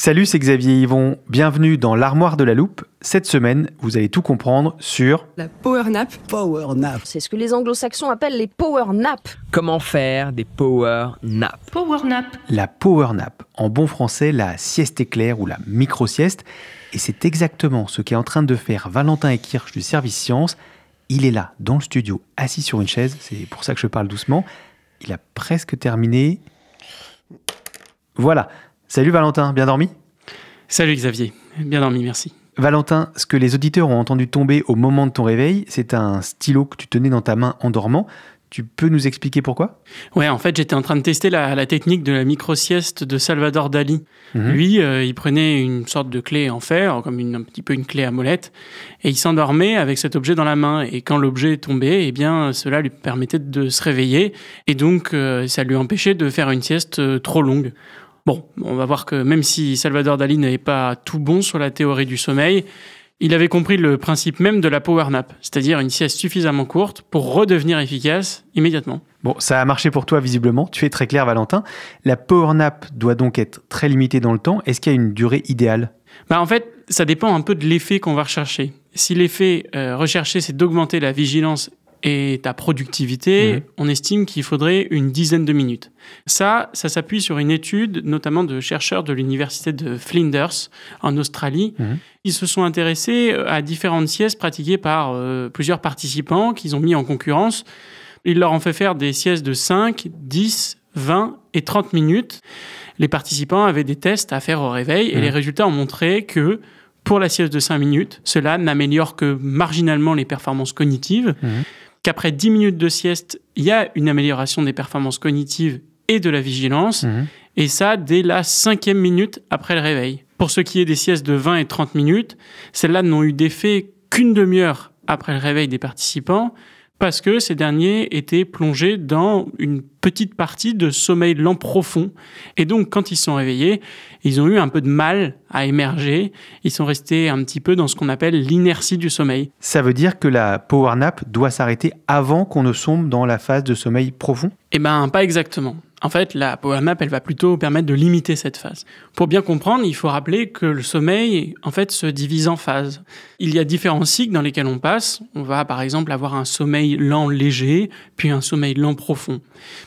Salut, c'est Xavier Yvon. Bienvenue dans l'Armoire de la Loupe. Cette semaine, vous allez tout comprendre sur la power nap. Power nap. C'est ce que les anglo-saxons appellent les power naps. Comment faire des power naps? Power nap. La power nap, en bon français, la sieste éclair ou la micro-sieste. Et c'est exactement ce qu'est en train de faire Valentin Ekirch du service Science. Il est là, dans le studio, assis sur une chaise. C'est pour ça que je parle doucement. Il a presque terminé. Voilà. Salut Valentin, bien dormi ? Salut Xavier, bien dormi, merci. Valentin, ce que les auditeurs ont entendu tomber au moment de ton réveil, c'est un stylo que tu tenais dans ta main en dormant. Tu peux nous expliquer pourquoi ? Ouais, en fait, j'étais en train de tester la technique de la micro-sieste de Salvador Dali. Lui, il prenait une sorte de clé en fer, comme un petit peu une clé à molette, et il s'endormait avec cet objet dans la main. Et quand l'objet tombait, eh bien, cela lui permettait de se réveiller, et donc ça lui empêchait de faire une sieste trop longue. Bon, on va voir que même si Salvador Dali n'avait pas tout bon sur la théorie du sommeil, il avait compris le principe même de la power nap, c'est-à-dire une sieste suffisamment courte pour redevenir efficace immédiatement. Bon, ça a marché pour toi visiblement, tu es très clair Valentin. La power nap doit donc être très limitée dans le temps. Est-ce qu'il y a une durée idéale ? En fait, ça dépend un peu de l'effet qu'on va rechercher. Si l'effet recherché, c'est d'augmenter la vigilance et ta productivité, on estime qu'il faudrait une dizaine de minutes. Ça s'appuie sur une étude, notamment de chercheurs de l'université de Flinders, en Australie. Ils se sont intéressés à différentes siestes pratiquées par plusieurs participants qu'ils ont mis en concurrence. Ils leur ont fait faire des siestes de 5, 10, 20 et 30 minutes. Les participants avaient des tests à faire au réveil et les résultats ont montré que pour la sieste de 5 minutes, cela n'améliore que marginalement les performances cognitives. Qu'après 10 minutes de sieste, il y a une amélioration des performances cognitives et de la vigilance, et ça dès la 5e minute après le réveil. Pour ce qui est des siestes de 20 et 30 minutes, celles-là n'ont eu d'effet qu'une demi-heure après le réveil des participants, parce que ces derniers étaient plongés dans une petite partie de sommeil lent profond. Et donc, quand ils se sont réveillés, ils ont eu un peu de mal à émerger. Ils sont restés un petit peu dans ce qu'on appelle l'inertie du sommeil. Ça veut dire que la power nap doit s'arrêter avant qu'on ne sombre dans la phase de sommeil profond ? Eh bien, pas exactement. En fait, la power nap, elle va plutôt permettre de limiter cette phase. Pour bien comprendre, il faut rappeler que le sommeil, en fait, se divise en phases. Il y a différents cycles dans lesquels on passe. On va, par exemple, avoir un sommeil lent léger, puis un sommeil lent profond.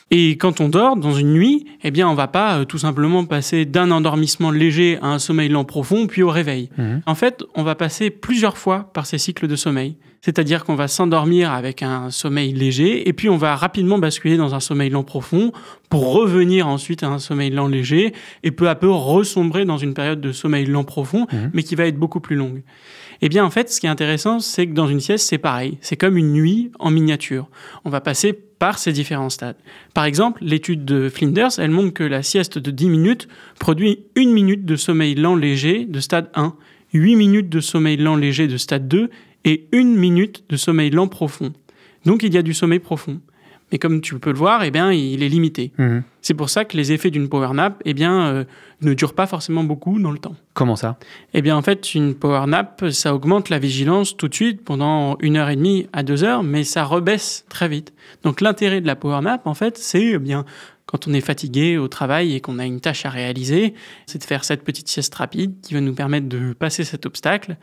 Et quand on dort dans une nuit, eh bien, on va pas tout simplement passer d'un endormissement léger à un sommeil lent profond, puis au réveil. En fait, on va passer plusieurs fois par ces cycles de sommeil. C'est-à-dire qu'on va s'endormir avec un sommeil léger et puis on va rapidement basculer dans un sommeil lent profond pour revenir ensuite à un sommeil lent léger et peu à peu ressombrer dans une période de sommeil lent profond, mais qui va être beaucoup plus longue. Eh bien, en fait, ce qui est intéressant, c'est que dans une sieste, c'est pareil. C'est comme une nuit en miniature. On va passer par ces différents stades. Par exemple, l'étude de Flinders, elle montre que la sieste de 10 minutes produit 1 minute de sommeil lent léger de stade 1, 8 minutes de sommeil lent léger de stade 2 et 1 minute de sommeil lent profond. Donc, il y a du sommeil profond. Mais comme tu peux le voir, eh bien, il est limité. C'est pour ça que les effets d'une power nap ne durent pas forcément beaucoup dans le temps. Comment ça ? Eh bien, en fait, une power nap, ça augmente la vigilance tout de suite pendant 1h30 à 2h, mais ça rebaisse très vite. Donc, l'intérêt de la power nap, en fait, c'est bien quand on est fatigué au travail et qu'on a une tâche à réaliser, c'est de faire cette petite sieste rapide qui va nous permettre de passer cet obstacle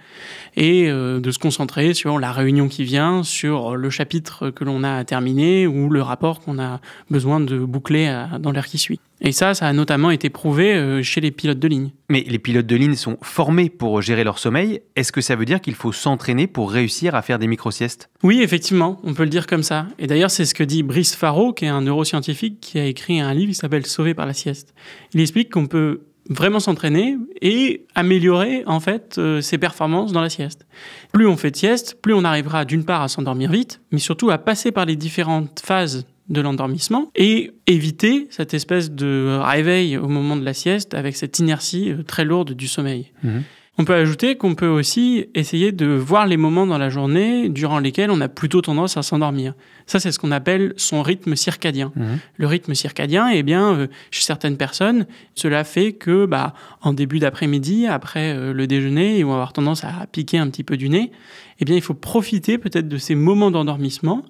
et de se concentrer sur la réunion qui vient, sur le chapitre que l'on a à terminer ou le rapport qu'on a besoin de boucler dans l'heure qui suit. Et ça a notamment été prouvé chez les pilotes de ligne. Mais les pilotes de ligne sont formés pour gérer leur sommeil. Est-ce que ça veut dire qu'il faut s'entraîner pour réussir à faire des micro-siestes ? Oui, effectivement, on peut le dire comme ça. Et d'ailleurs, c'est ce que dit Brice Faro, qui est un neuroscientifique qui a écrit un livre qui s'appelle « Sauvé par la sieste ». Il explique qu'on peut vraiment s'entraîner et améliorer en fait ses performances dans la sieste. Plus on fait de sieste, plus on arrivera d'une part à s'endormir vite, mais surtout à passer par les différentes phases de l'endormissement et éviter cette espèce de réveil au moment de la sieste avec cette inertie très lourde du sommeil. On peut ajouter qu'on peut aussi essayer de voir les moments dans la journée durant lesquels on a plutôt tendance à s'endormir. Ça, c'est ce qu'on appelle son rythme circadien. Le rythme circadien, eh bien, chez certaines personnes, cela fait que, en début d'après-midi, après le déjeuner, ils vont avoir tendance à piquer un petit peu du nez. Eh bien, il faut profiter peut-être de ces moments d'endormissement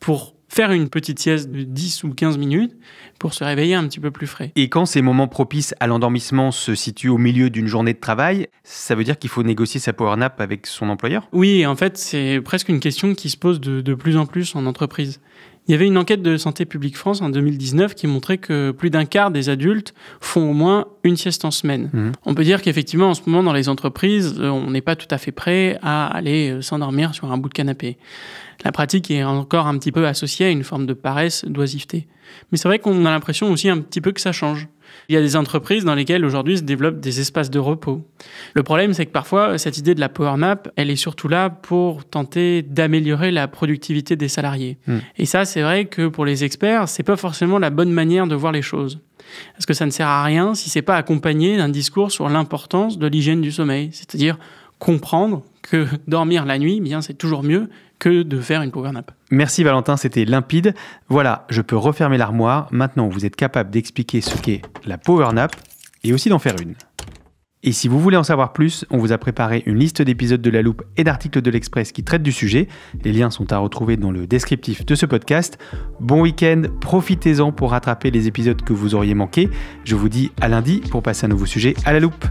pour faire une petite sieste de 10 ou 15 minutes pour se réveiller un petit peu plus frais. Et quand ces moments propices à l'endormissement se situent au milieu d'une journée de travail, ça veut dire qu'il faut négocier sa power nap avec son employeur ? Oui, en fait, c'est presque une question qui se pose de plus en plus en entreprise. Il y avait une enquête de Santé publique France en 2019 qui montrait que plus d'un quart des adultes font au moins une sieste en semaine. On peut dire qu'effectivement, en ce moment, dans les entreprises, on n'est pas tout à fait prêt à aller s'endormir sur un bout de canapé. La pratique est encore un petit peu associée à une forme de paresse, d'oisiveté. Mais c'est vrai qu'on a l'impression aussi un petit peu que ça change. Il y a des entreprises dans lesquelles aujourd'hui se développent des espaces de repos. Le problème, c'est que parfois, cette idée de la power nap, elle est surtout là pour tenter d'améliorer la productivité des salariés. Et ça, c'est vrai que pour les experts, c'est pas forcément la bonne manière de voir les choses. Parce que ça ne sert à rien si c'est pas accompagné d'un discours sur l'importance de l'hygiène du sommeil. C'est-à-dire comprendre que dormir la nuit, bien, c'est toujours mieux que de faire une power nap. Merci Valentin, c'était limpide. Voilà, je peux refermer l'armoire. Maintenant, vous êtes capable d'expliquer ce qu'est la power nap et aussi d'en faire une. Et si vous voulez en savoir plus, on vous a préparé une liste d'épisodes de La Loupe et d'articles de l'Express qui traitent du sujet. Les liens sont à retrouver dans le descriptif de ce podcast. Bon week-end, profitez-en pour rattraper les épisodes que vous auriez manqués. Je vous dis à lundi pour passer un nouveau sujet à La Loupe.